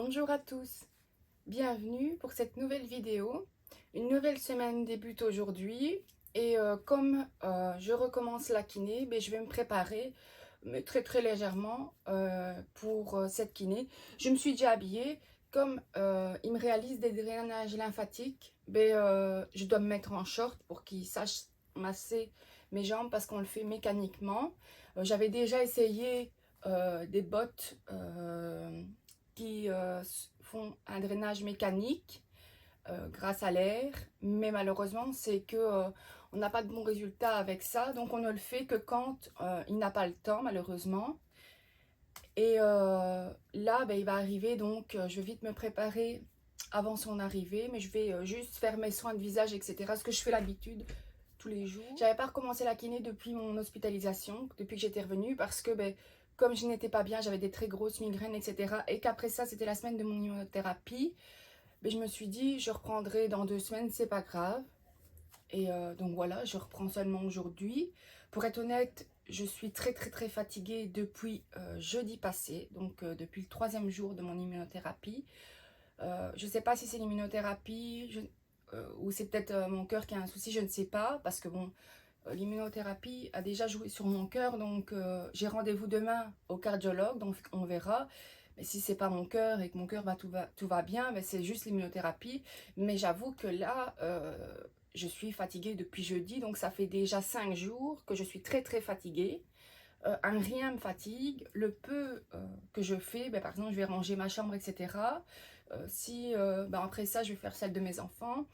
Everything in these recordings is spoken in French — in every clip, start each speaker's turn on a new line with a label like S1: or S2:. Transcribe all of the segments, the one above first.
S1: Bonjour à tous, bienvenue pour cette nouvelle vidéo. Une nouvelle semaine débute aujourd'hui et comme je recommence la kiné, je vais me préparer mais très légèrement pour cette kiné. Je me suis déjà habillée, comme il me réalise des drainages lymphatiques, je dois me mettre en short pour qu'il sache masser mes jambes parce qu'on le fait mécaniquement. J'avais déjà essayé des bottes qui font un drainage mécanique grâce à l'air, mais malheureusement c'est que on n'a pas de bons résultats avec ça, donc on ne le fait que quand il n'a pas le temps malheureusement. Et là il va arriver, donc je vais vite me préparer avant son arrivée, mais je vais juste faire mes soins de visage, etc. Ce que je fais l'habitude tous les jours. J'avais pas recommencé la kiné depuis mon hospitalisation, depuis que j'étais revenue, parce que comme je n'étais pas bien, j'avais des très grosses migraines, etc. Et qu'après ça, c'était la semaine de mon immunothérapie. Je me suis dit, je reprendrai dans 2 semaines, c'est pas grave. Et donc voilà, je reprends seulement aujourd'hui. Pour être honnête, je suis très fatiguée depuis jeudi passé, donc depuis le 3e jour de mon immunothérapie. Je ne sais pas si c'est l'immunothérapie ou c'est peut-être mon cœur qui a un souci, je ne sais pas, parce que bon, l'immunothérapie a déjà joué sur mon cœur, donc j'ai rendez-vous demain au cardiologue, donc on verra. Mais si c'est pas mon cœur et que mon cœur tout va bien, c'est juste l'immunothérapie. Mais j'avoue que là, je suis fatiguée depuis jeudi, donc ça fait déjà 5 jours que je suis très fatiguée. Un rien me fatigue, le peu que je fais, par exemple je vais ranger ma chambre, etc. Si après ça je vais faire celle de mes enfants,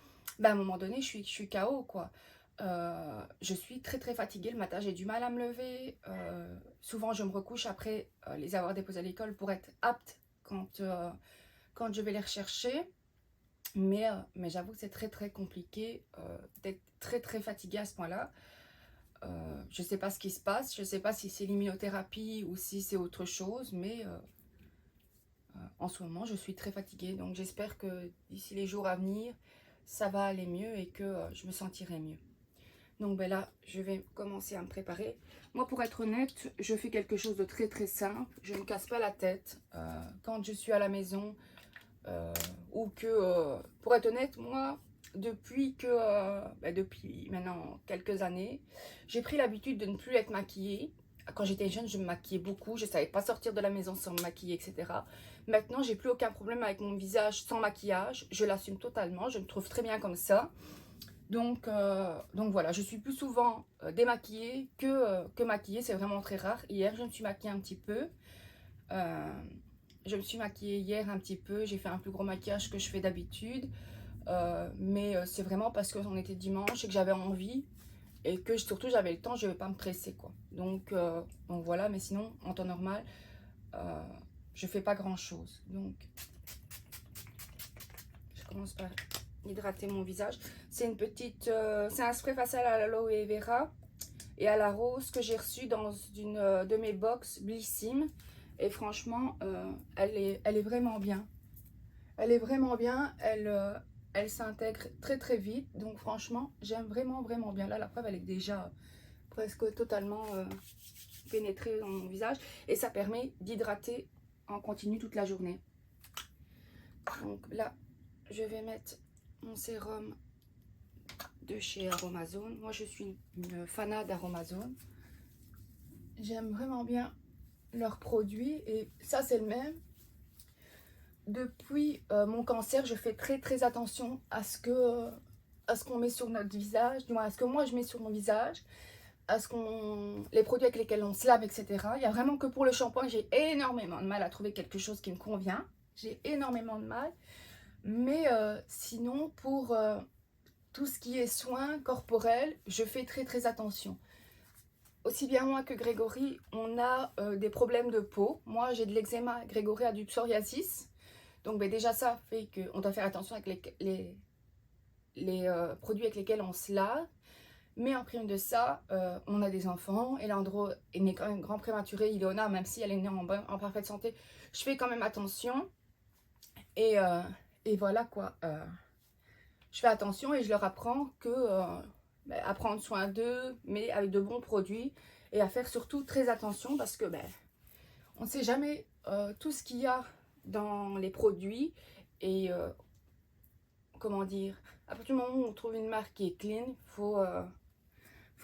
S1: à un moment donné je suis KO quoi. Je suis très fatiguée le matin, j'ai du mal à me lever. Souvent je me recouche après les avoir déposés à l'école pour être apte quand je vais les rechercher. Mais j'avoue que c'est très compliqué d'être très fatiguée à ce point-là. Je ne sais pas ce qui se passe, je ne sais pas si c'est l'immunothérapie ou si c'est autre chose, mais en ce moment je suis très fatiguée. Donc j'espère que d'ici les jours à venir, ça va aller mieux et que je me sentirai mieux. Donc là, je vais commencer à me préparer. Moi, pour être honnête, je fais quelque chose de très simple. Je ne me casse pas la tête quand je suis à la maison ou que, pour être honnête, moi, depuis maintenant quelques années, j'ai pris l'habitude de ne plus être maquillée. Quand j'étais jeune, je me maquillais beaucoup, je ne savais pas sortir de la maison sans me maquiller, etc. Maintenant, j'ai plus aucun problème avec mon visage sans maquillage, je l'assume totalement, je me trouve très bien comme ça. Donc voilà, je suis plus souvent démaquillée que maquillée, c'est vraiment très rare. Hier, je me suis maquillée un petit peu. Je me suis maquillée hier un petit peu, j'ai fait un plus gros maquillage que je fais d'habitude. Mais c'est vraiment parce qu'on était dimanche et que j'avais envie et que surtout j'avais le temps, je ne vais pas me presser quoi. Donc voilà, mais sinon en temps normal, je fais pas grand chose. Donc je commence par hydrater mon visage. C'est c'est un spray facial à l'aloe vera et à la rose que j'ai reçu dans une de mes box Blissim. Et franchement, elle est vraiment bien. Elle est vraiment bien, elle s'intègre très vite. Donc franchement, j'aime vraiment bien. Là, la preuve, elle est déjà presque totalement pénétrée dans mon visage. Et ça permet d'hydrater en continu toute la journée. Donc là, je vais mettre mon sérum de chez Aromazone. Moi, je suis une fanat d'Aromazone. J'aime vraiment bien leurs produits. Et ça, c'est le même. Depuis mon cancer, je fais très attention à ce qu'on met sur notre visage, du moins à ce que moi je mets sur mon visage, les produits avec lesquels on se lave, etc. Il n'y a vraiment que pour le shampoing, j'ai énormément de mal à trouver quelque chose qui me convient. J'ai énormément de mal. Mais sinon, pour tout ce qui est soins corporels, je fais très attention. Aussi bien moi que Grégory, on a des problèmes de peau. Moi, j'ai de l'eczéma, Grégory a du psoriasis. Donc déjà ça fait qu'on doit faire attention avec les produits avec lesquels on se lave. Mais en prime de ça, on a des enfants. Et Landro est né quand même grand prématuré. Ilona, même si elle est née en parfaite santé, je fais quand même attention. Et voilà quoi. Je fais attention et je leur apprends à prendre soin d'eux, mais avec de bons produits. Et à faire surtout très attention parce que on ne sait jamais tout ce qu'il y a dans les produits. Et comment dire, à partir du moment où on trouve une marque qui est clean, faut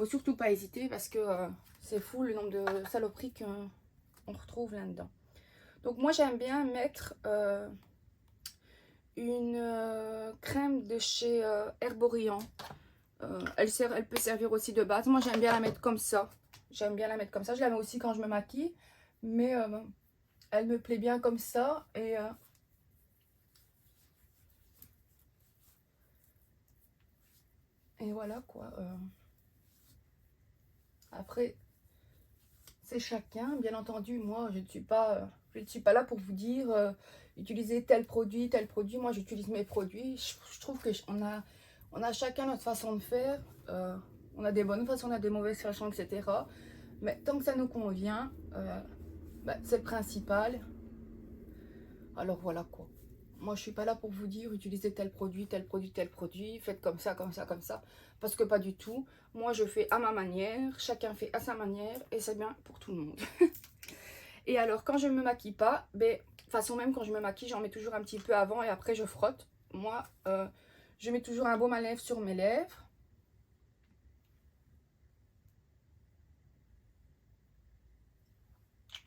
S1: surtout pas hésiter parce que c'est fou le nombre de saloperies qu'on retrouve là-dedans. Donc moi j'aime bien mettre une crème de chez Herborian. Elle peut servir aussi de base. Moi j'aime bien la mettre comme ça. J'aime bien la mettre comme ça. Je la mets aussi quand je me maquille. Mais elle me plaît bien comme ça. Et voilà quoi. Après, c'est chacun. Bien entendu, moi je ne suis pas là pour vous dire utilisez tel produit, tel produit. Moi j'utilise mes produits. Je trouve que on a chacun notre façon de faire. On a des bonnes façons, on a des mauvaises façons, etc. Mais tant que ça nous convient, bah, c'est le principal. Alors voilà quoi. Moi je suis pas là pour vous dire utilisez tel produit, tel produit, tel produit, faites comme ça, comme ça, comme ça. Parce que pas du tout. Moi je fais à ma manière, chacun fait à sa manière et c'est bien pour tout le monde. Et alors quand je me maquille pas, ben, de toute façon même quand je me maquille, j'en mets toujours un petit peu avant et après je frotte. Moi je mets toujours un baume à lèvres sur mes lèvres.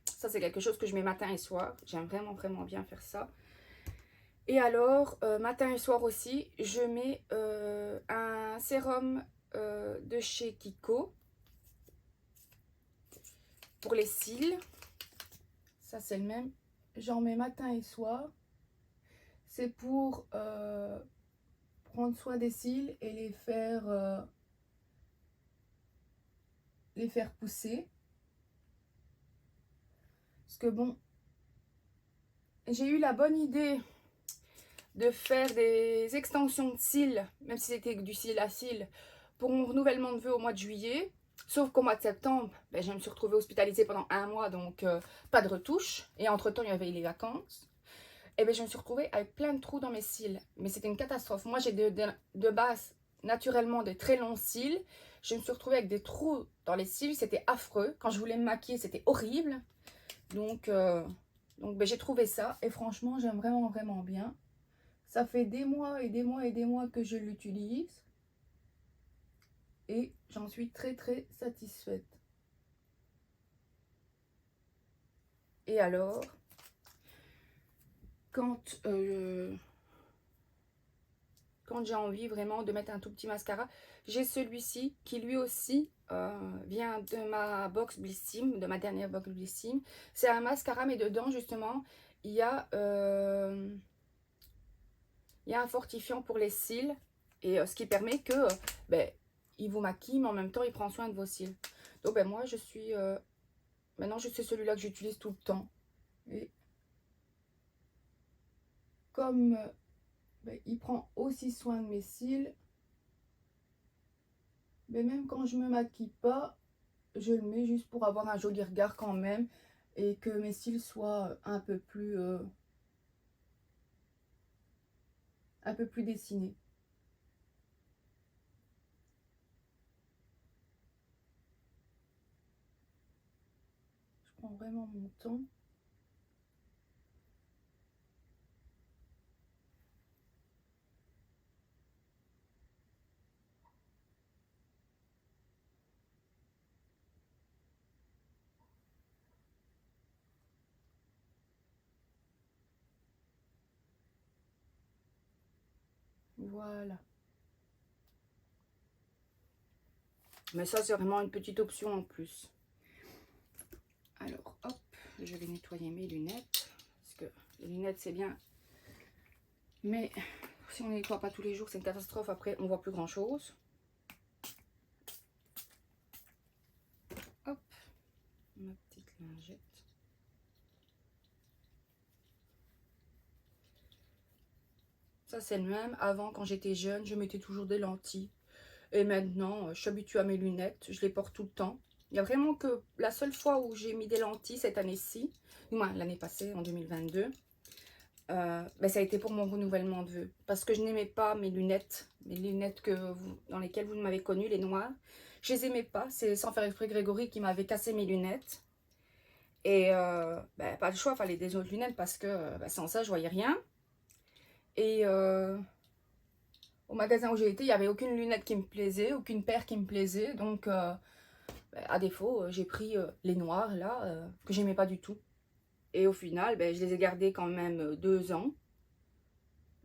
S1: Ça c'est quelque chose que je mets matin et soir. J'aime vraiment vraiment bien faire ça. Et alors, matin et soir aussi, je mets un sérum de chez Kiko pour les cils. Ça, c'est le même. J'en mets matin et soir. C'est pour prendre soin des cils et les faire pousser. Parce que bon, j'ai eu la bonne idée de faire des extensions de cils, même si c'était du cil à cils, pour mon renouvellement de vœux au mois de juillet. Sauf qu'au mois de septembre, ben, je me suis retrouvée hospitalisée pendant un mois, donc pas de retouche. Et entre-temps, il y avait les vacances. Et ben, je me suis retrouvée avec plein de trous dans mes cils. Mais c'était une catastrophe. Moi, j'ai de base, naturellement, de très longs cils. Je me suis retrouvée avec des trous dans les cils. C'était affreux. Quand je voulais me maquiller, c'était horrible. Donc ben, j'ai trouvé ça. Et franchement, j'aime vraiment, vraiment bien. Ça fait des mois et des mois et des mois que je l'utilise. Et j'en suis très, très satisfaite. Et alors, quand j'ai envie vraiment de mettre un tout petit mascara, j'ai celui-ci qui lui aussi vient de ma box Blissim, de ma dernière box Blissim. C'est un mascara, mais dedans justement, il y a un fortifiant pour les cils. Et ce qui permet que ben, il vous maquille, mais en même temps, il prend soin de vos cils. Donc ben, moi, maintenant, c'est celui-là que j'utilise tout le temps. Et comme ben, il prend aussi soin de mes cils, mais même quand je me maquille pas, je le mets juste pour avoir un joli regard quand même et que mes cils soient un peu plus dessinés. Je prends vraiment mon temps. Voilà. Mais ça, c'est vraiment une petite option en plus. Alors, hop, je vais nettoyer mes lunettes. Parce que les lunettes, c'est bien. Mais si on ne nettoie pas tous les jours, c'est une catastrophe. Après, on voit plus grand-chose. Hop, ma petite lingette. Ça, c'est le même. Avant, quand j'étais jeune, je mettais toujours des lentilles. Et maintenant, je suis habituée à mes lunettes. Je les porte tout le temps. Il y a vraiment que la seule fois où j'ai mis des lentilles cette année-ci, du moins l'année passée, en 2022, ben, ça a été pour mon renouvellement de vœux. Parce que je n'aimais pas mes lunettes dans lesquelles vous m'avez connu, les noires. Je les aimais pas. C'est sans faire exprès Grégory qui m'avait cassé mes lunettes. Et pas le choix, il fallait des autres lunettes parce que sans ça, je voyais rien. Et au magasin où j'ai été, il n'y avait aucune lunette qui me plaisait, aucune paire qui me plaisait. Donc, à défaut, j'ai pris les noires, là, que j'aimais pas du tout. Et au final, je les ai gardées quand même 2 ans.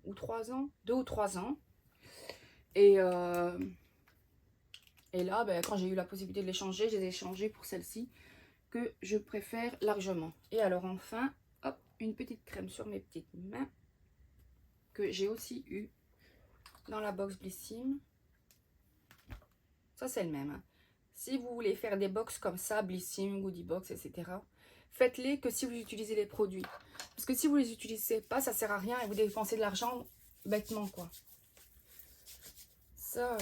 S1: Ou 3 ans. 2 ou 3 ans. Et, et là, quand j'ai eu la possibilité de les changer, je les ai changées pour celle-ci, que je préfère largement. Et alors enfin, hop, une petite crème sur mes petites mains, que j'ai aussi eu dans la box Blissim. Ça, c'est le même. Hein. Si vous voulez faire des box comme ça, Blissim, Goodie Box, etc., faites-les que si vous utilisez les produits. Parce que si vous les utilisez pas, ça sert à rien et vous dépensez de l'argent bêtement, quoi. Ça...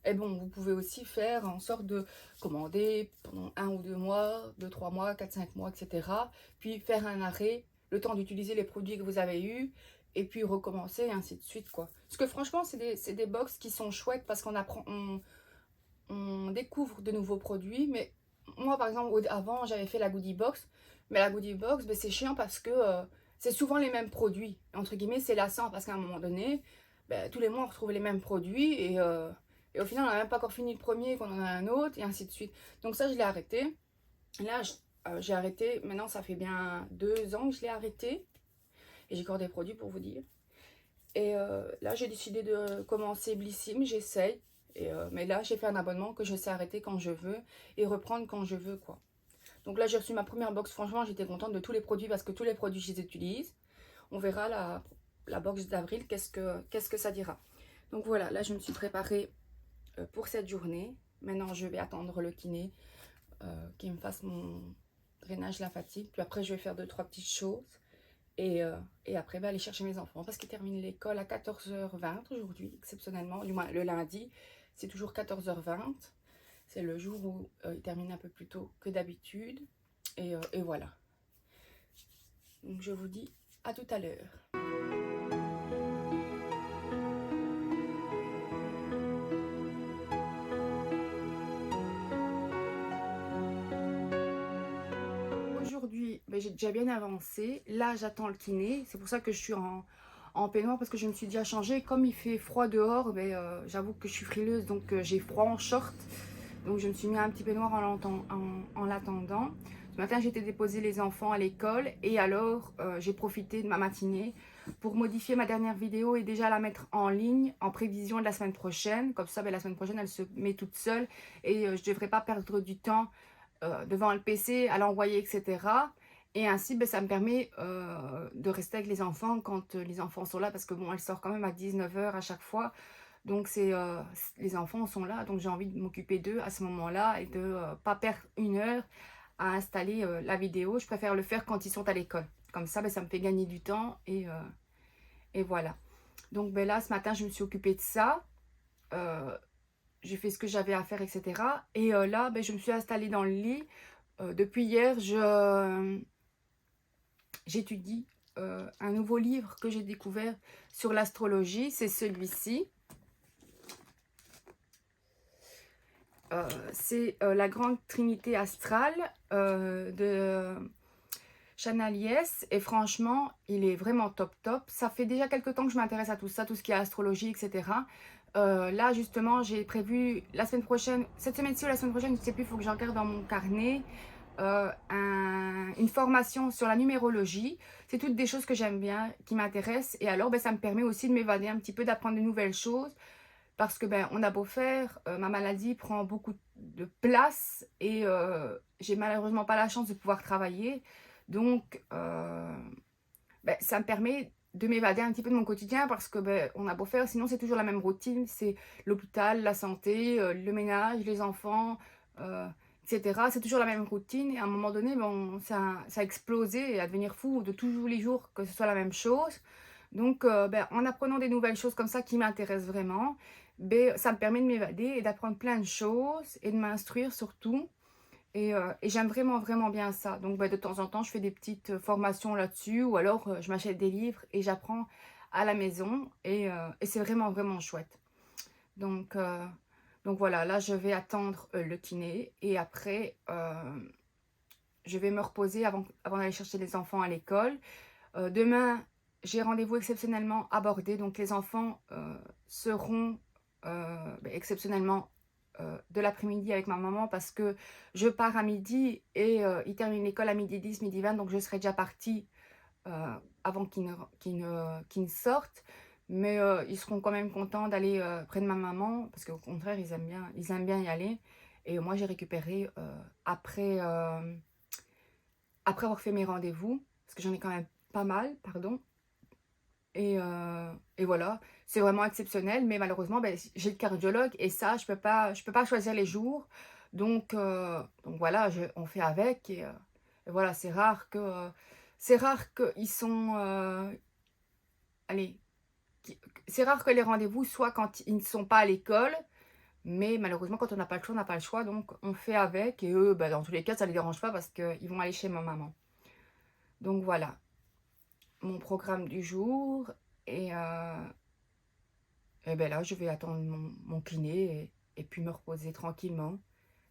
S1: Et bon, vous pouvez aussi faire en sorte de commander pendant 1 ou 2 mois, 2, 3 mois, 4, 5 mois, etc. Puis faire un arrêt, le temps d'utiliser les produits que vous avez eus, et puis recommencer, et ainsi de suite, quoi. Parce que franchement, c'est des box qui sont chouettes parce qu'on apprend, on découvre de nouveaux produits. Mais moi, par exemple, avant, j'avais fait la Goodie Box. Mais la Goodie Box, c'est chiant parce que c'est souvent les mêmes produits. Entre guillemets, c'est lassant parce qu'à un moment donné, tous les mois, on retrouve les mêmes produits et au final, on n'a même pas encore fini le premier, qu'on en a un autre, et ainsi de suite. Donc ça, je l'ai arrêté. Là, j'ai arrêté, maintenant, ça fait bien 2 ans que je l'ai arrêté. Et j'ai encore des produits pour vous dire. Et là, j'ai décidé de commencer Blissim, j'essaye. Mais là, j'ai fait un abonnement que je sais arrêter quand je veux et reprendre quand je veux, quoi. Donc là, j'ai reçu ma première box. Franchement, j'étais contente de tous les produits parce que tous les produits, je les utilise. On verra la box d'avril, qu'est-ce que ça dira. Donc voilà, là, je me suis préparée pour cette journée. Maintenant, je vais attendre le kiné qui me fasse mon drainage lymphatique. Puis après, je vais faire 2, 3 petites choses. Et après, aller chercher mes enfants parce qu'ils terminent l'école à 14h20 aujourd'hui, exceptionnellement. Du moins, le lundi, c'est toujours 14h20. C'est le jour où ils terminent un peu plus tôt que d'habitude. Et voilà. Donc, je vous dis à tout à l'heure. Aujourd'hui, j'ai déjà bien avancé. Là, j'attends le kiné. C'est pour ça que je suis en peignoir parce que je me suis déjà changée. Comme il fait froid dehors, j'avoue que je suis frileuse, donc j'ai froid en short. Donc je me suis mis un petit peignoir en l'attendant. Ce matin, j'ai été déposer les enfants à l'école et alors j'ai profité de ma matinée pour modifier ma dernière vidéo et déjà la mettre en ligne en prévision de la semaine prochaine. Comme ça, la semaine prochaine, elle se met toute seule et je ne devrais pas perdre du temps devant le PC, à l'envoyer, etc. Et ainsi, ça me permet de rester avec les enfants quand les enfants sont là, parce que bon, elle sort quand même à 19h à chaque fois. Donc, les enfants sont là, donc j'ai envie de m'occuper d'eux à ce moment-là et de pas perdre 1 heure à installer la vidéo. Je préfère le faire quand ils sont à l'école. Comme ça, ça me fait gagner du temps et voilà. Donc, là, ce matin, je me suis occupée de ça. J'ai fait ce que j'avais à faire, etc. Et là, je me suis installée dans le lit. Depuis hier, j'étudie un nouveau livre que j'ai découvert sur l'astrologie. C'est celui-ci. C'est La Grande Trinité Astrale de Chanel Yes. Et franchement, il est vraiment top top. Ça fait déjà quelques temps que je m'intéresse à tout ça, tout ce qui est astrologie, etc. Là, justement, j'ai prévu la semaine prochaine, cette semaine-ci ou la semaine prochaine, je ne sais plus, il faut que je regarde dans mon carnet, une formation sur la numérologie. C'est toutes des choses que j'aime bien, qui m'intéressent. Et alors, ça me permet aussi de m'évader un petit peu, d'apprendre de nouvelles choses. Parce que on a beau faire, ma maladie prend beaucoup de place et j'ai malheureusement pas la chance de pouvoir travailler. Donc, ça me permet de m'évader un petit peu de mon quotidien parce que on a beau faire, sinon c'est toujours la même routine. C'est l'hôpital, la santé, le ménage, les enfants, etc. C'est toujours la même routine et à un moment donné, ça a explosé et à devenir fou de tous les jours que ce soit la même chose. Donc, en apprenant des nouvelles choses comme ça qui m'intéressent vraiment, ça me permet de m'évader et d'apprendre plein de choses et de m'instruire surtout. Et j'aime vraiment, vraiment bien ça. Donc, de temps en temps, je fais des petites formations là-dessus ou alors je m'achète des livres et j'apprends à la maison. Et c'est vraiment, vraiment chouette. Donc voilà, là, je vais attendre le kiné et après, je vais me reposer avant d'aller chercher les enfants à l'école. Demain, j'ai rendez-vous exceptionnellement à Bordé, donc les enfants seront exceptionnellement de l'après-midi avec ma maman parce que je pars à midi et ils terminent l'école à midi 10, midi 20, donc je serai déjà partie avant qu'ils ne sortent. Mais ils seront quand même contents d'aller près de ma maman parce qu'au contraire, ils aiment bien y aller. Et moi, j'ai récupéré après avoir fait mes rendez-vous, parce que j'en ai quand même pas mal, pardon. Et voilà, c'est vraiment exceptionnel, mais malheureusement, j'ai le cardiologue et ça, je peux pas choisir les jours. Donc voilà, on fait avec et voilà, c'est rare qu'ils sont, allez, c'est rare que les rendez-vous soient quand ils ne sont pas à l'école, mais malheureusement, quand on n'a pas le choix, on n'a pas le choix, donc on fait avec et eux, dans tous les cas, ça ne les dérange pas parce qu'ils vont aller chez ma maman. Donc voilà, mon programme du jour et là, je vais attendre mon kiné et puis me reposer tranquillement,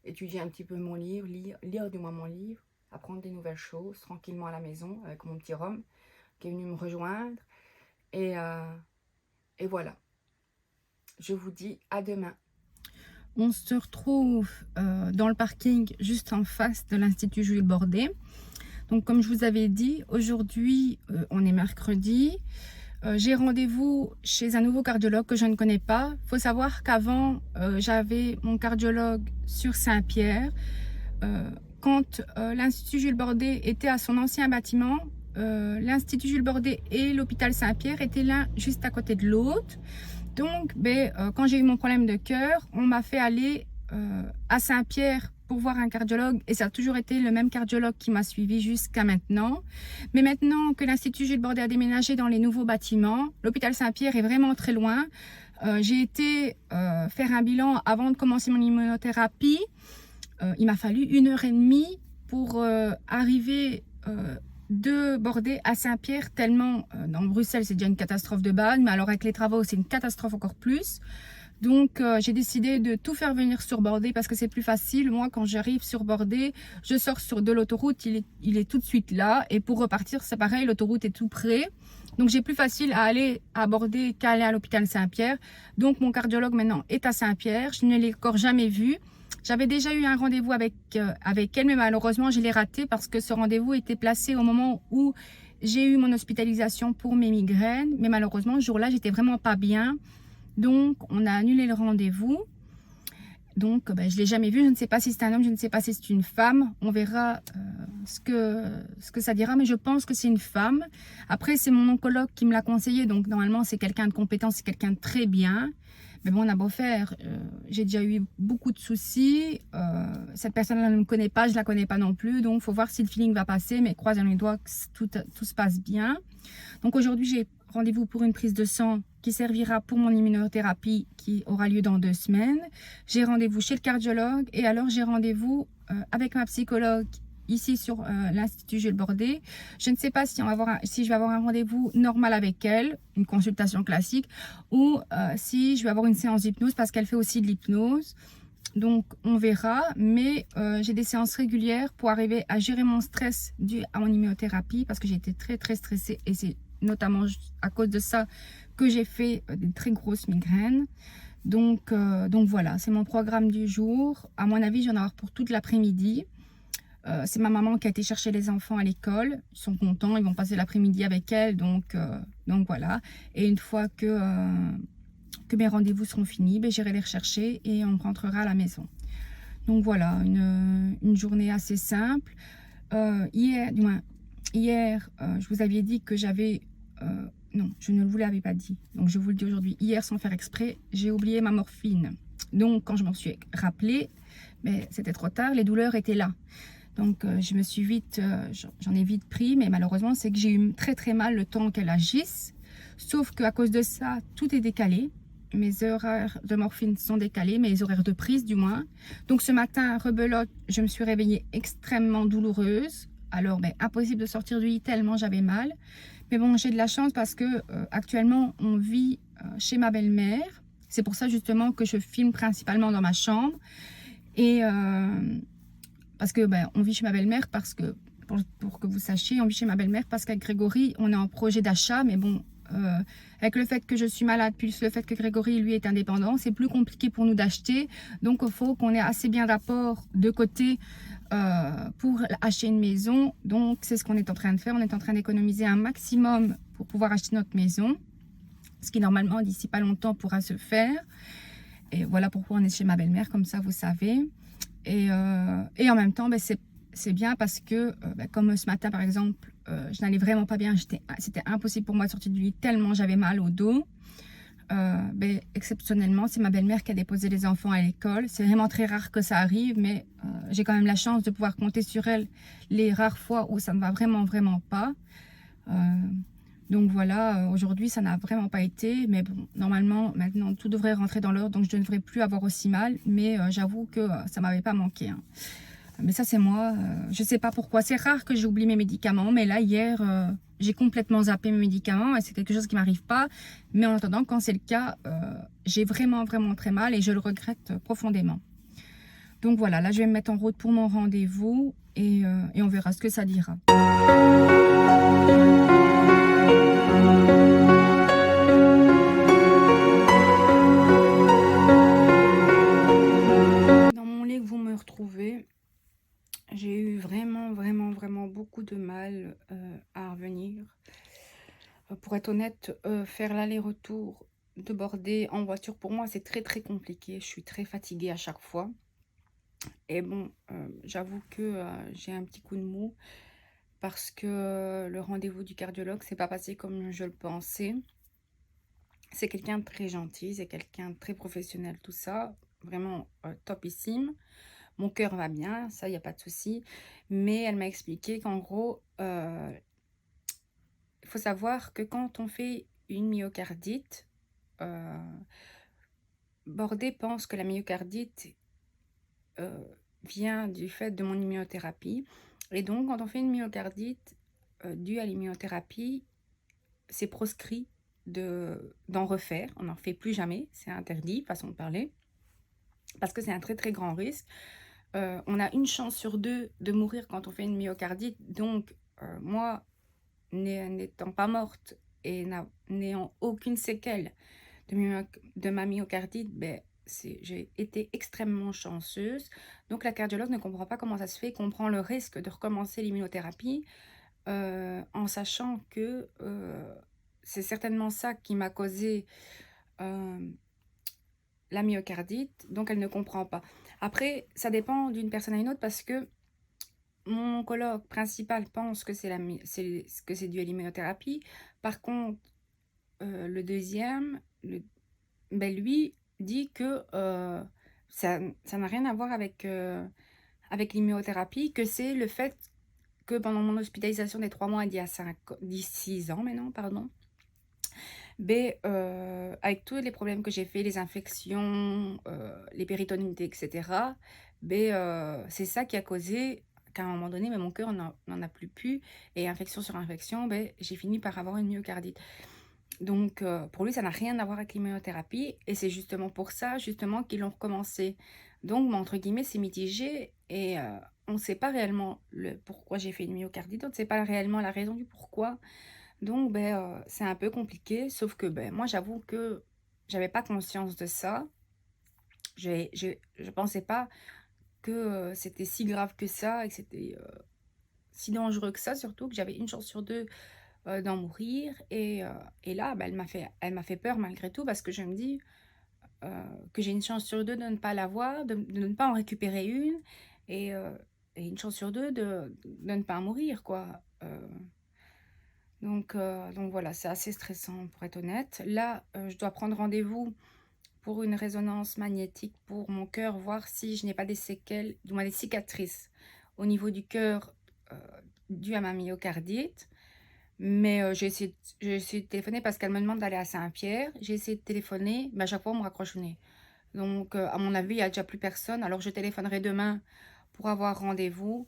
S1: étudier un petit peu mon livre, lire du moins mon livre, apprendre des nouvelles choses tranquillement à la maison avec mon petit Rome qui est venu me rejoindre. Et voilà, je vous dis à demain. On se retrouve dans le parking juste en face de l'Institut Jules Bordet. Donc comme je vous avais dit, aujourd'hui on est mercredi. J'ai rendez-vous chez un nouveau cardiologue que je ne connais pas. Il faut savoir qu'avant, j'avais mon cardiologue sur Saint-Pierre. Quand l'Institut Jules Bordet était à son ancien bâtiment, l'Institut Jules Bordet et l'hôpital Saint-Pierre étaient l'un juste à côté de l'autre. Donc, quand j'ai eu mon problème de cœur, on m'a fait aller à Saint-Pierre pour voir un cardiologue et ça a toujours été le même cardiologue qui m'a suivi jusqu'à maintenant. Mais maintenant que l'Institut Jules Bordet a déménagé dans les nouveaux bâtiments, l'hôpital Saint-Pierre est vraiment très loin. J'ai été faire un bilan avant de commencer mon immunothérapie. Il m'a fallu 1h30 pour arriver de Bordet à Saint-Pierre, tellement dans Bruxelles c'est déjà une catastrophe de base, mais alors avec les travaux c'est une catastrophe encore plus. Donc j'ai décidé de tout faire venir sur Bordet parce que c'est plus facile. Moi quand j'arrive sur Bordet, je sors de l'autoroute, il est tout de suite là, et pour repartir c'est pareil, l'autoroute est tout près. Donc j'ai plus facile à aller à Bordet qu'à aller à l'hôpital Saint-Pierre. Donc mon cardiologue maintenant est à Saint-Pierre, je ne l'ai encore jamais vu. J'avais déjà eu un rendez-vous avec elle, mais malheureusement je l'ai raté parce que ce rendez-vous était placé au moment où j'ai eu mon hospitalisation pour mes migraines. Mais malheureusement ce jour-là j'étais vraiment pas bien. Donc, on a annulé le rendez-vous. Donc, je ne l'ai jamais vu. Je ne sais pas si c'est un homme, je ne sais pas si c'est une femme. On verra ce que ça dira, mais je pense que c'est une femme. Après, c'est mon oncologue qui me l'a conseillé. Donc, normalement, c'est quelqu'un de compétent, c'est quelqu'un de très bien. Mais bon, on a beau faire. J'ai déjà eu beaucoup de soucis. Cette personne-là ne me connaît pas, je ne la connais pas non plus. Donc, il faut voir si le feeling va passer. Mais croisons les doigts que tout se passe bien. Donc, aujourd'hui, j'ai rendez-vous pour une prise de sang qui servira pour mon immunothérapie qui aura lieu dans 2 semaines. J'ai rendez-vous chez le cardiologue et alors j'ai rendez-vous avec ma psychologue ici sur l'Institut Jules Bordet. Je ne sais pas si je vais avoir un rendez-vous normal avec elle, une consultation classique, ou si je vais avoir une séance d'hypnose parce qu'elle fait aussi de l'hypnose. Donc on verra, mais j'ai des séances régulières pour arriver à gérer mon stress dû à mon immunothérapie parce que j'ai été très très stressée et c'est notamment à cause de ça que j'ai fait des très grosses migraines. Donc voilà, c'est mon programme du jour. À mon avis, j'en ai avoir pour toute l'après-midi. C'est ma maman qui a été chercher les enfants à l'école. Ils sont contents, ils vont passer l'après-midi avec elle. Donc voilà. Et une fois que mes rendez-vous seront finis, j'irai les rechercher et on rentrera à la maison. Donc voilà, une journée assez simple. Hier, je vous avais dit que j'avais... non, je ne vous l'avais pas dit. Donc, je vous le dis aujourd'hui. Hier, sans faire exprès, j'ai oublié ma morphine. Donc, quand je m'en suis rappelée, mais c'était trop tard, les douleurs étaient là. Donc, j'en ai vite pris. Mais malheureusement, c'est que j'ai eu très très mal le temps qu'elle agisse. Sauf qu'à cause de ça, tout est décalé. Mes horaires de morphine sont décalés, mes horaires de prise du moins. Donc, ce matin, rebelote, je me suis réveillée extrêmement douloureuse. Alors, impossible de sortir du lit tellement j'avais mal. Mais bon, j'ai de la chance parce que actuellement, on vit chez ma belle-mère. C'est pour ça justement que je filme principalement dans ma chambre. Et
S2: parce que ben, on vit chez ma belle-mère parce que, pour que vous sachiez, on vit chez ma belle-mère parce qu'avec Grégory, on est en projet d'achat, mais bon, avec le fait que je suis malade, plus le fait que Grégory, lui, est indépendant, c'est plus compliqué pour nous d'acheter. Donc, il faut qu'on ait assez bien d'apport de côté pour acheter une maison. Donc, c'est ce qu'on est en train de faire. On est en train d'économiser un maximum pour pouvoir acheter notre maison, ce qui, normalement, d'ici pas longtemps, pourra se faire. Et voilà pourquoi on est chez ma belle-mère, comme ça, vous savez. Et en même temps, ben, c'est bien parce que, ben, comme ce matin, par exemple, je n'allais vraiment pas bien. C'était impossible pour moi de sortir du lit tellement j'avais mal au dos. Ben, exceptionnellement, c'est ma belle-mère qui a déposé les enfants à l'école. C'est vraiment très rare que ça arrive, mais j'ai quand même la chance de pouvoir compter sur elle les rares fois où ça ne va vraiment, vraiment pas. Euh, donc voilà, aujourd'hui, ça n'a vraiment pas été. Mais bon, normalement, maintenant, tout devrait rentrer dans l'ordre, donc je ne devrais plus avoir aussi mal. Mais j'avoue que ça m'avait pas manqué, hein. Mais ça, c'est moi. Je sais pas pourquoi. C'est rare que j'oublie mes médicaments. Mais là, hier, j'ai complètement zappé mes médicaments. Et c'est quelque chose qui m'arrive pas. Mais en attendant, quand c'est le cas, j'ai vraiment, vraiment très mal. Et je le regrette profondément. Donc voilà, là, je vais me mettre en route pour mon rendez-vous. Et on verra ce que ça dira. Dans mon lit que vous me retrouvez, j'ai eu vraiment, vraiment, vraiment beaucoup de mal à revenir. Pour être honnête, faire l'aller-retour de Bordeaux en voiture, pour moi, c'est très, très compliqué. Je suis très fatiguée à chaque fois. Et bon, j'avoue que j'ai un petit coup de mou parce que le rendez-vous du cardiologue s'est pas passé comme je le pensais. C'est quelqu'un de très gentil, c'est quelqu'un de très professionnel, tout ça. Vraiment topissime. Mon cœur va bien, ça, il n'y a pas de souci. Mais elle m'a expliqué qu'en gros, il faut savoir que quand on fait une myocardite, euh, Bordet pense que la myocardite vient du fait de mon immunothérapie. Et donc, quand on fait une myocardite due à l'immunothérapie, c'est proscrit d'en refaire. On n'en fait plus jamais, c'est interdit, façon de parler, parce que c'est un très très grand risque. On a une chance sur deux de mourir quand on fait une myocardite. Donc, moi, n'étant pas morte et n'ayant aucune séquelle de ma myocardite, ben, j'ai été extrêmement chanceuse. Donc la cardiologue ne comprend pas comment ça se fait qu'on prend le risque de recommencer l'immunothérapie en sachant que c'est certainement ça qui m'a causé euh, la myocardite. Donc elle ne comprend pas. Après, ça dépend d'une personne à une autre parce que mon oncologue principal pense que c'est dû à l'immunothérapie. Par contre, le deuxième, ben lui, dit que ça n'a rien à voir avec l'immunothérapie, que c'est le fait que pendant mon hospitalisation des 3 mois d'il y a 6 ans maintenant, pardon, ben, avec tous les problèmes que j'ai fait, les infections, les péritonites, etc., ben, c'est ça qui a causé qu'à un moment donné, mais mon cœur n'en a plus pu, et infection sur infection, ben, j'ai fini par avoir une myocardite. Donc, pour lui, ça n'a rien à voir avec l'immunothérapie. Et c'est justement pour ça, justement, qu'ils l'ont recommencé. Donc, entre guillemets, c'est mitigé. Et on ne sait pas réellement pourquoi j'ai fait une myocardite. On ne sait pas réellement la raison du pourquoi. Donc, ben, c'est un peu compliqué. Sauf que ben, moi, j'avoue que j'avais pas conscience de ça. Je pensais pas que c'était si grave que ça et que c'était si dangereux que ça. Surtout que j'avais une chance sur deux d'en mourir. Et là, bah, elle m'a fait peur malgré tout parce que je me dis que j'ai une chance sur deux de ne pas l'avoir, de ne pas en récupérer une et, euh, et une chance sur deux de ne pas mourir, quoi. Donc voilà, c'est assez stressant pour être honnête. Là, je dois prendre rendez-vous pour une résonance magnétique pour mon cœur, voir si je n'ai pas des séquelles, du moins des cicatrices au niveau du cœur euh, dû à ma myocardite. Mais j'ai essayé de téléphoner parce qu'elle me demande d'aller à Saint-Pierre. J'ai essayé de téléphoner, mais à chaque fois, on me raccroche au nez. Donc, à mon avis, il n'y a déjà plus personne. Alors, je téléphonerai demain pour avoir rendez-vous.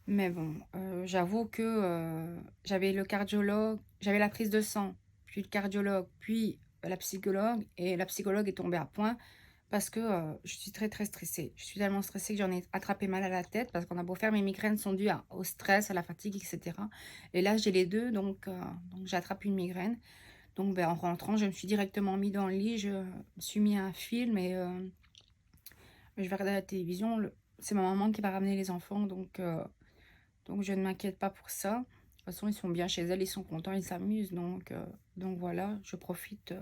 S2: Mais bon, j'avoue que j'avais le cardiologue, j'avais la prise de sang, puis le cardiologue, puis la psychologue. Et la psychologue est tombée à point parce que je suis très très stressée. Je suis tellement stressée que j'en ai attrapé mal à la tête parce qu'on a beau faire, mes migraines sont dues au stress, à la fatigue, etc. Et là, j'ai les deux, donc j'ai attrapé une migraine. Donc ben, en rentrant, je me suis directement mis dans le lit, je me suis mis un film et je vais regarder la télévision. C'est ma maman qui va ramener les enfants, donc je ne m'inquiète pas pour ça. De toute façon, ils sont bien chez elle, ils sont contents, ils s'amusent. Donc voilà, je profite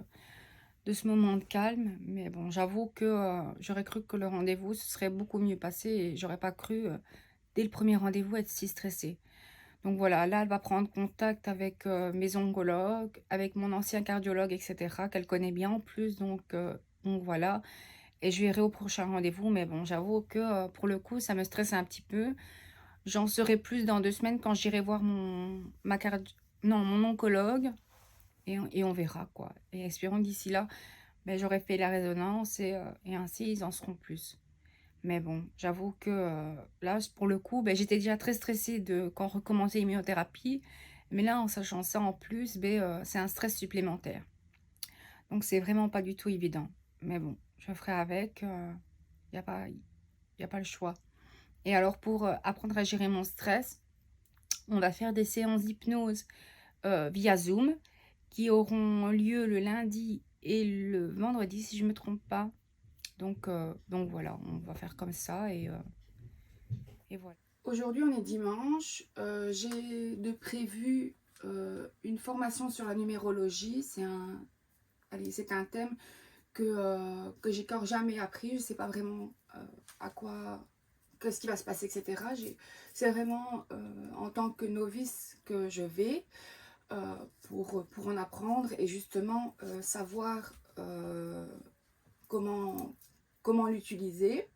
S2: de ce moment de calme. Mais bon, j'avoue que j'aurais cru que le rendez-vous se serait beaucoup mieux passé et j'aurais pas cru, dès le premier rendez-vous, être si stressée. Donc voilà, là, elle va prendre contact avec mes oncologues, avec mon ancien cardiologue, etc., qu'elle connaît bien en plus. Donc voilà, et je verrai au prochain rendez-vous. Mais bon, j'avoue que pour le coup, ça me stresse un petit peu. J'en saurai plus dans 2 semaines quand j'irai voir mon oncologue et on verra quoi. Et espérons que d'ici là, ben, j'aurai fait la résonance et ainsi ils en seront plus. Mais bon, j'avoue que là, pour le coup, ben, j'étais déjà très stressée de quand recommencer l'immunothérapie. Mais là, en sachant ça en plus, ben, c'est un stress supplémentaire. Donc c'est vraiment pas du tout évident. Mais bon, je ferai avec. Il n'y a pas, y a pas le choix. Et alors pour apprendre à gérer mon stress, on va faire des séances d'hypnose via Zoom qui auront lieu le lundi et le vendredi si je ne me trompe pas. Donc voilà, on va faire comme ça et voilà.
S1: Aujourd'hui, on est dimanche. J'ai de prévu une formation sur la numérologie. C'est un thème que j'ai encore jamais appris. Je ne sais pas vraiment à quoi, qu'est-ce qui va se passer, etc. C'est vraiment en tant que novice que je vais pour en apprendre et justement savoir comment, comment l'utiliser.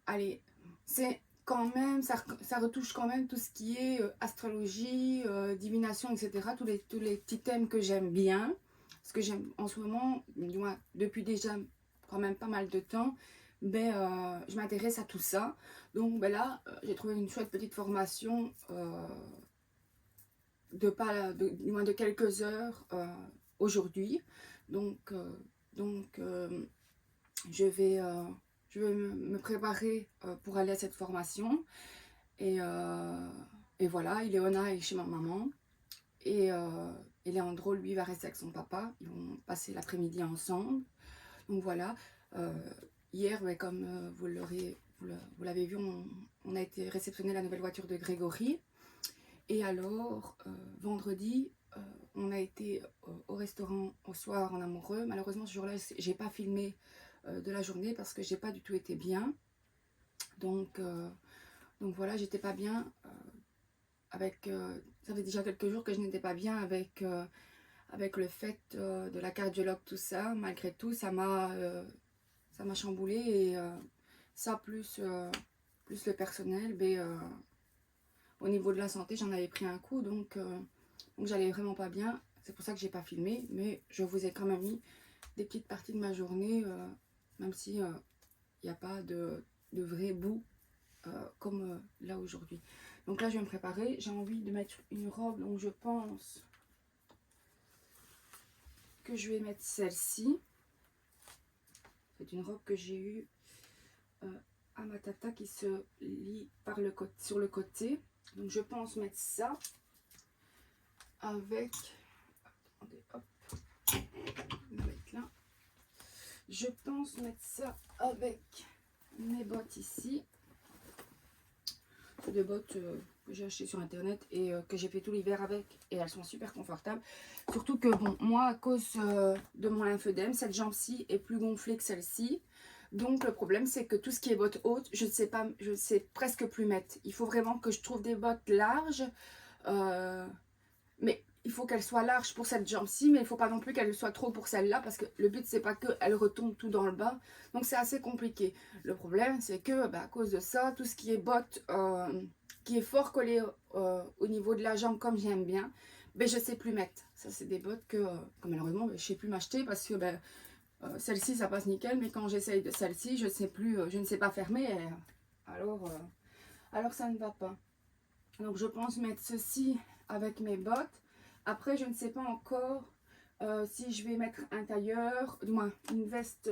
S1: Allez, c'est quand même, ça retouche quand même tout ce qui est astrologie, divination, etc. Tous les petits thèmes que j'aime bien. Ce que j'aime en ce moment, du moins depuis déjà quand même pas mal de temps, ben, je m'intéresse à tout ça. Donc ben là, j'ai trouvé une chouette petite formation du moins de quelques heures aujourd'hui. Donc, euh, donc je vais, euh, je vais me préparer pour aller à cette formation. Et, euh, et voilà, Ileona est chez ma maman. Et Leandro, lui, va rester avec son papa. Ils vont passer l'après-midi ensemble. Donc voilà. Euh, Hier, ouais, comme vous l'avez vu, on a été réceptionner la nouvelle voiture de Grégory. Et alors, vendredi, on a été au restaurant au soir en amoureux. Malheureusement, ce jour-là, j'ai pas filmé de la journée parce que j'ai pas du tout été bien. Donc, euh, donc voilà, j'étais pas bien ça fait déjà quelques jours que je n'étais pas bien avec le fait de la cardiologue, tout ça. Malgré tout, ça m'a chamboulé et ça plus le personnel, au niveau de la santé, j'en avais pris un coup, donc j'allais vraiment pas bien. C'est pour ça que j'ai pas filmé, mais je vous ai quand même mis des petites parties de ma journée, même si il n'y a pas de vrai bout comme là aujourd'hui. Donc là, je vais me préparer. J'ai envie de mettre une robe, donc je pense que je vais mettre celle-ci. C'est une robe que j'ai eue à ma tata qui se lie sur le côté. Donc je pense mettre ça avec... Attendez, hop. Je vais mettre là. Je pense mettre ça avec mes bottes ici. C'est des bottes que j'ai achetées sur internet et que j'ai fait tout l'hiver avec. Et elles sont super confortables. Surtout que bon, moi, à cause de mon lymphœdème, cette jambe-ci est plus gonflée que celle-ci. Donc le problème, c'est que tout ce qui est bottes hautes, je ne sais presque plus mettre. Il faut vraiment que je trouve des bottes larges. Mais il faut qu'elles soient larges pour cette jambe-ci, mais il ne faut pas non plus qu'elles soient trop pour celle-là, parce que le but, c'est pas qu'elles retombent tout dans le bas. Donc c'est assez compliqué. Le problème, c'est que à cause de ça, tout ce qui est bottes, qui est fort collé au niveau de la jambe, comme j'aime bien, je ne sais plus mettre. Ça, c'est des bottes que malheureusement, je ne sais plus m'acheter, parce que celle-ci, ça passe nickel, mais quand j'essaye de celle-ci, je ne sais pas fermer. Alors ça ne va pas. Donc je pense mettre ceci avec mes bottes. Après, je ne sais pas encore si je vais mettre un tailleur, du moins une veste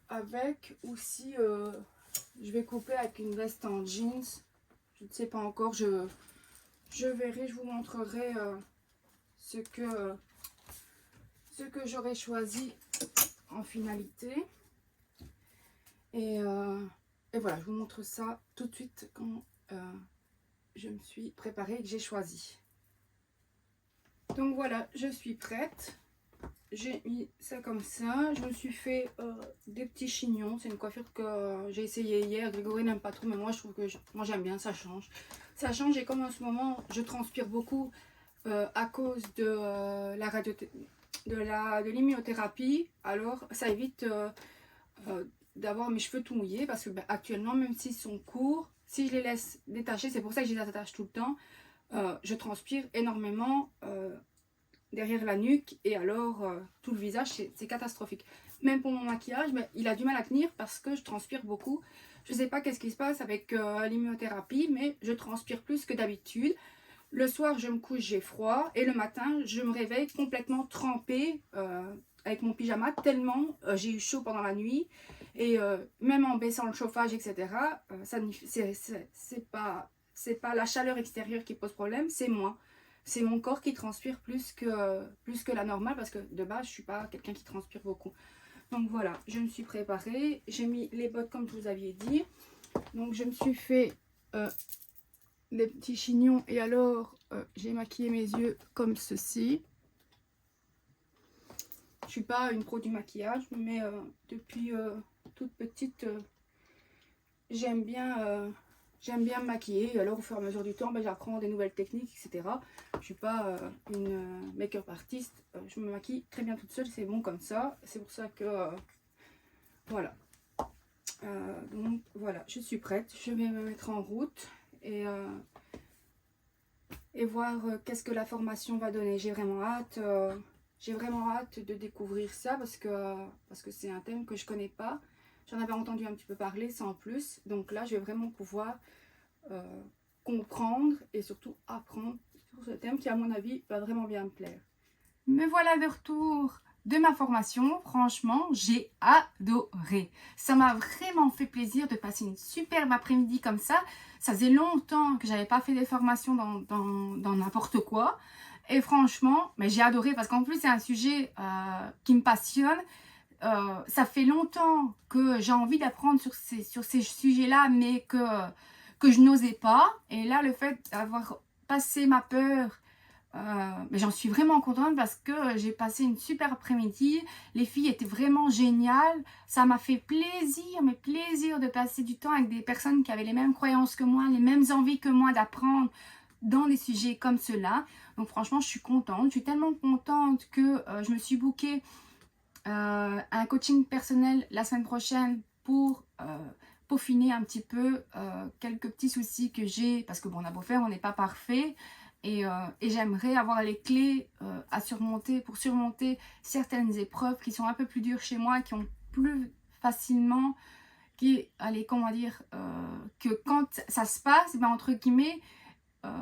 S1: avec, ou si je vais couper avec une veste en jeans. Je ne sais pas encore, je verrai, je vous montrerai ce que j'aurais choisi en finalité. Et voilà, je vous montre ça tout de suite quand je me suis préparée et que j'ai choisi. Donc voilà, je suis prête. J'ai mis ça comme ça. Je me suis fait des petits chignons. C'est une coiffure que j'ai essayé hier. Grégory n'aime pas trop, mais moi je trouve que moi j'aime bien, ça change. Ça change, et comme en ce moment je transpire beaucoup à cause de de l'immunothérapie, alors ça évite d'avoir mes cheveux tout mouillés, parce que actuellement, même s'ils sont courts, si je les laisse détacher, c'est pour ça que je les attache tout le temps, je transpire énormément derrière la nuque, et alors tout le visage, c'est catastrophique. Même pour mon maquillage, mais il a du mal à tenir parce que je transpire beaucoup. Je sais pas qu'est-ce qui se passe avec l'immunothérapie, mais je transpire plus que d'habitude. Le soir, je me couche, j'ai froid, et le matin, je me réveille complètement trempée avec mon pyjama, tellement j'ai eu chaud pendant la nuit. Et même en baissant le chauffage, etc., c'est pas la chaleur extérieure qui pose problème, c'est moi. C'est mon corps qui transpire plus que la normale, parce que de base, je suis pas quelqu'un qui transpire beaucoup. Donc voilà, je me suis préparée. J'ai mis les bottes comme je vous aviez dit. Donc je me suis fait des petits chignons, et alors j'ai maquillé mes yeux comme ceci. Je suis pas une pro du maquillage, mais depuis toute petite, j'aime bien me maquiller. Et alors au fur et à mesure du temps, j'apprends des nouvelles techniques, etc. Je suis pas une make-up artiste. Je me maquille très bien toute seule, c'est bon comme ça. C'est pour ça que voilà. Donc voilà, je suis prête. Je vais me mettre en route et voir qu'est-ce que la formation va donner. J'ai vraiment hâte. J'ai vraiment hâte de découvrir ça, parce que c'est un thème que je connais pas. J'en avais entendu un petit peu parler sans plus. Donc là, je vais vraiment pouvoir comprendre et surtout apprendre sur ce thème qui, à mon avis, va vraiment bien me plaire. Me voilà de retour de ma formation. Franchement, j'ai adoré. Ça m'a vraiment fait plaisir de passer une superbe après-midi comme ça. Ça faisait longtemps que j'avais pas fait des formations dans n'importe quoi. Et franchement, mais j'ai adoré, parce qu'en plus c'est un sujet qui me passionne. Ça fait longtemps que j'ai envie d'apprendre sur ces sujets-là, mais que je n'osais pas. Et là, le fait d'avoir passé ma peur, mais j'en suis vraiment contente, parce que j'ai passé une super après-midi. Les filles étaient vraiment géniales. Ça m'a fait plaisir, mais plaisir de passer du temps avec des personnes qui avaient les mêmes croyances que moi, les mêmes envies que moi d'apprendre dans des sujets comme ceux-là. Donc franchement, je suis contente. Je suis tellement contente que je me suis bookée un coaching personnel la semaine prochaine pour peaufiner un petit peu quelques petits soucis que j'ai, parce que bon, on a beau faire, on n'est pas parfait, et j'aimerais avoir les clés à surmonter, pour surmonter certaines épreuves qui sont un peu plus dures chez moi, qui ont plus facilement, allez, comment dire, que quand ça se passe, entre guillemets,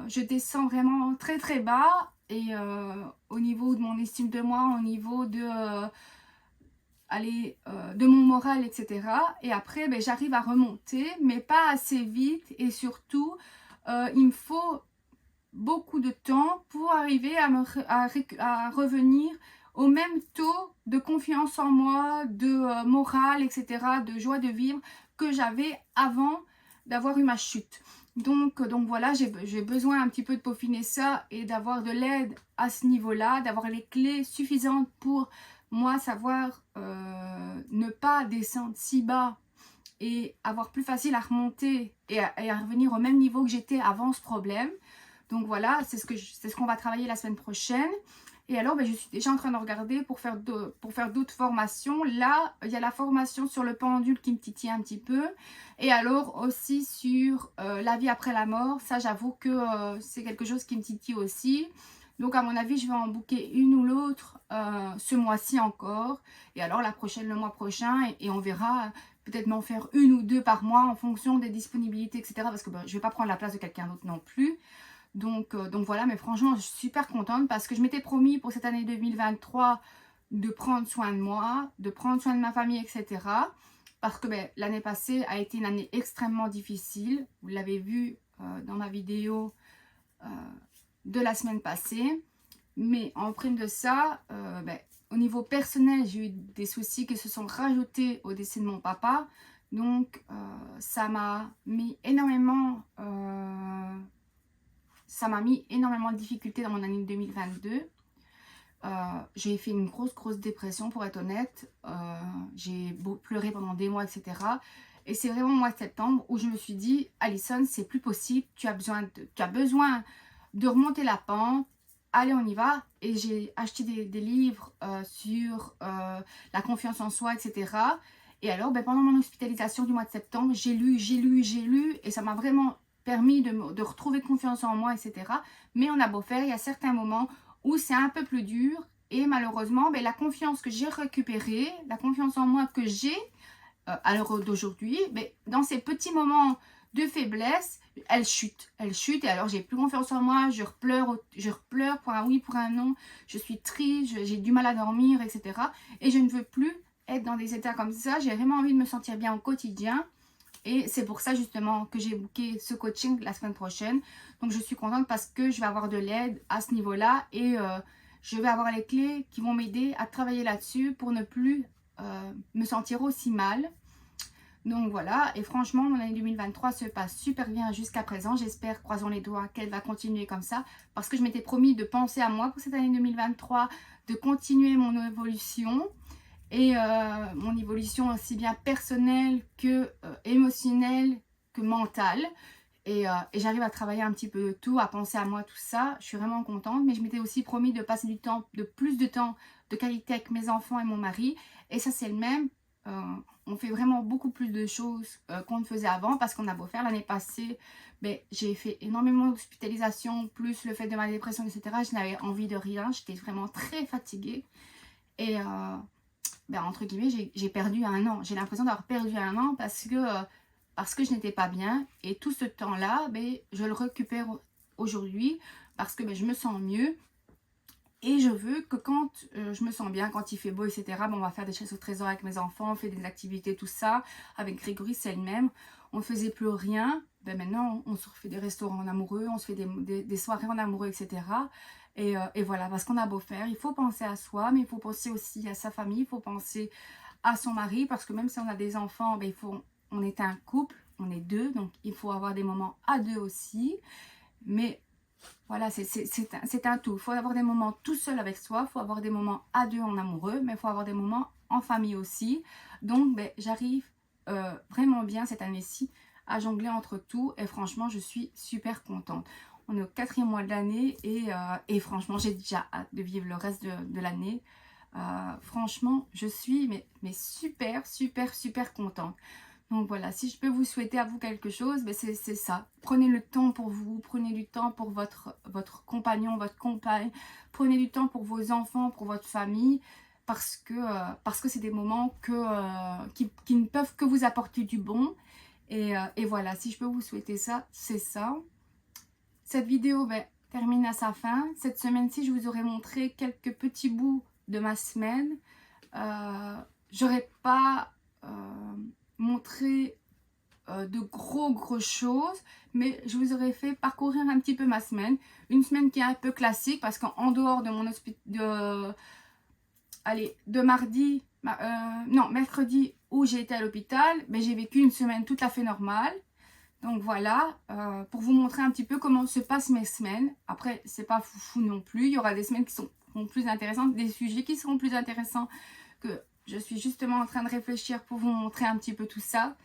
S1: je descends vraiment très très bas, et au niveau de mon estime de moi, au niveau de de mon moral, etc. Et après, j'arrive à remonter, mais pas assez vite, et surtout, il me faut beaucoup de temps pour arriver à revenir au même taux de confiance en moi, de morale, etc., de joie de vivre que j'avais avant d'avoir eu ma chute. Donc voilà, j'ai besoin un petit peu de peaufiner ça, et d'avoir de l'aide à ce niveau-là, d'avoir les clés suffisantes pour moi savoir ne pas descendre si bas, et avoir plus facile à remonter et à revenir au même niveau que j'étais avant ce problème. Donc voilà, c'est ce qu'on va travailler la semaine prochaine. Et alors, je suis déjà en train de regarder pour faire d'autres formations. Là, il y a la formation sur le pendule qui me titille un petit peu. Et alors aussi sur la vie après la mort. Ça, j'avoue que c'est quelque chose qui me titille aussi. Donc à mon avis, je vais en booker une ou l'autre ce mois-ci encore. Et alors la prochaine, le mois prochain. Et on verra, peut-être m'en faire une ou deux par mois en fonction des disponibilités, etc. Parce que je ne vais pas prendre la place de quelqu'un d'autre non plus. Donc voilà, mais franchement, je suis super contente parce que je m'étais promis pour cette année 2023 de prendre soin de moi, de prendre soin de ma famille, etc. Parce que ben, l'année passée a été une année extrêmement difficile. Vous l'avez vu dans ma vidéo euh, de la semaine passée. Mais en prime de ça, ben, au niveau personnel, j'ai eu des soucis qui se sont rajoutés au décès de mon papa. Donc, ça m'a mis énormément de difficultés dans mon année 2022. J'ai fait une grosse dépression pour être honnête. J'ai pleuré pendant des mois, etc. Et c'est vraiment au mois de septembre où je me suis dit, Alison, c'est plus possible, tu as besoin de remonter la pente. Allez, on y va. Et j'ai acheté des livres sur la confiance en soi, etc. Et alors, ben, pendant mon hospitalisation du mois de septembre, j'ai lu. Et ça m'a vraiment permis de retrouver confiance en moi, etc. Mais on a beau faire, il y a certains moments où c'est un peu plus dur. Et malheureusement, ben, la confiance que j'ai récupérée, la confiance en moi que j'ai à l'heure d'aujourd'hui, ben, dans ces petits moments de faiblesse, elle chute. Et alors j'ai plus confiance en moi, je repleure pour un oui, pour un non, je suis triste, j'ai du mal à dormir, etc. Et je ne veux plus être dans des états comme ça, j'ai vraiment envie de me sentir bien au quotidien. Et c'est pour ça justement que j'ai booké ce coaching la semaine prochaine. Donc je suis contente parce que je vais avoir de l'aide à ce niveau-là et je vais avoir les clés qui vont m'aider à travailler là-dessus pour ne plus me sentir aussi mal. Donc voilà, et franchement, mon année 2023 se passe super bien jusqu'à présent. J'espère, croisons les doigts, qu'elle va continuer comme ça. Parce que je m'étais promis de penser à moi pour cette année 2023, de continuer mon évolution. Et mon évolution aussi bien personnelle que émotionnelle que mentale. Et j'arrive à travailler un petit peu de tout, à penser à moi, tout ça. Je suis vraiment contente. Mais je m'étais aussi promis de passer plus de temps de qualité avec mes enfants et mon mari. Et ça, c'est le même. On fait vraiment beaucoup plus de choses qu'on ne faisait avant parce qu'on a beau faire. L'année passée, ben, j'ai fait énormément d'hospitalisation, plus le fait de ma dépression, etc. Je n'avais envie de rien. J'étais vraiment très fatiguée. Et ben, entre guillemets, j'ai perdu un an. J'ai l'impression d'avoir perdu un an parce que je n'étais pas bien. Et tout ce temps-là, ben, je le récupère aujourd'hui parce que ben, je me sens mieux. Et je veux que quand je me sens bien, quand il fait beau, etc., ben, on va faire des chasses au trésor avec mes enfants, on fait des activités, tout ça. Avec Grégory, c'est le même. On ne faisait plus rien. Ben, maintenant, on se refait des restaurants en amoureux, on se fait des soirées en amoureux, etc. Et voilà, parce qu'on a beau faire, il faut penser à soi, mais il faut penser aussi à sa famille, il faut penser à son mari, parce que même si on a des enfants, ben, on est un couple, on est deux, donc il faut avoir des moments à deux aussi. Mais voilà, c'est un tout. Il faut avoir des moments tout seul avec soi, il faut avoir des moments à deux en amoureux, mais il faut avoir des moments en famille aussi. Donc, ben, j'arrive vraiment bien cette année-ci à jongler entre tout et franchement, je suis super contente. On est au 4e mois de l'année et franchement, j'ai déjà hâte de vivre le reste de l'année. Franchement, je suis mais super contente. Donc voilà, si je peux vous souhaiter à vous quelque chose, ben c'est ça. Prenez le temps pour vous, prenez du temps pour votre compagnon, votre compagne, prenez du temps pour vos enfants, pour votre famille, parce que c'est des moments qui ne peuvent que vous apporter du bon. Et voilà, si je peux vous souhaiter ça, c'est ça. Cette vidéo ben, termine à sa fin. Cette semaine-ci, je vous aurais montré quelques petits bouts de ma semaine. J'aurais pas montré de grosses choses, mais je vous aurais fait parcourir un petit peu ma semaine. Une semaine qui est un peu classique parce qu'en dehors de mon mercredi où j'ai été à l'hôpital, ben, j'ai vécu une semaine tout à fait normale. Donc voilà, pour vous montrer un petit peu comment se passent mes semaines. Après, c'est pas foufou non plus. Il y aura des semaines qui seront plus intéressantes, des sujets qui seront plus intéressants que je suis justement en train de réfléchir pour vous montrer un petit peu tout ça.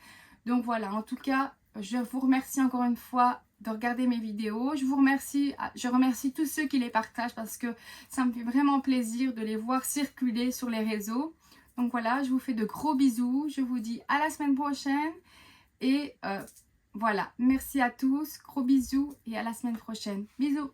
S1: Donc voilà, en tout cas, je vous remercie encore une fois de regarder mes vidéos. Je remercie tous ceux qui les partagent parce que ça me fait vraiment plaisir de les voir circuler sur les réseaux. Donc voilà, je vous fais de gros bisous. Je vous dis à la semaine prochaine. Et voilà, merci à tous. Gros bisous et à la semaine prochaine. Bisous.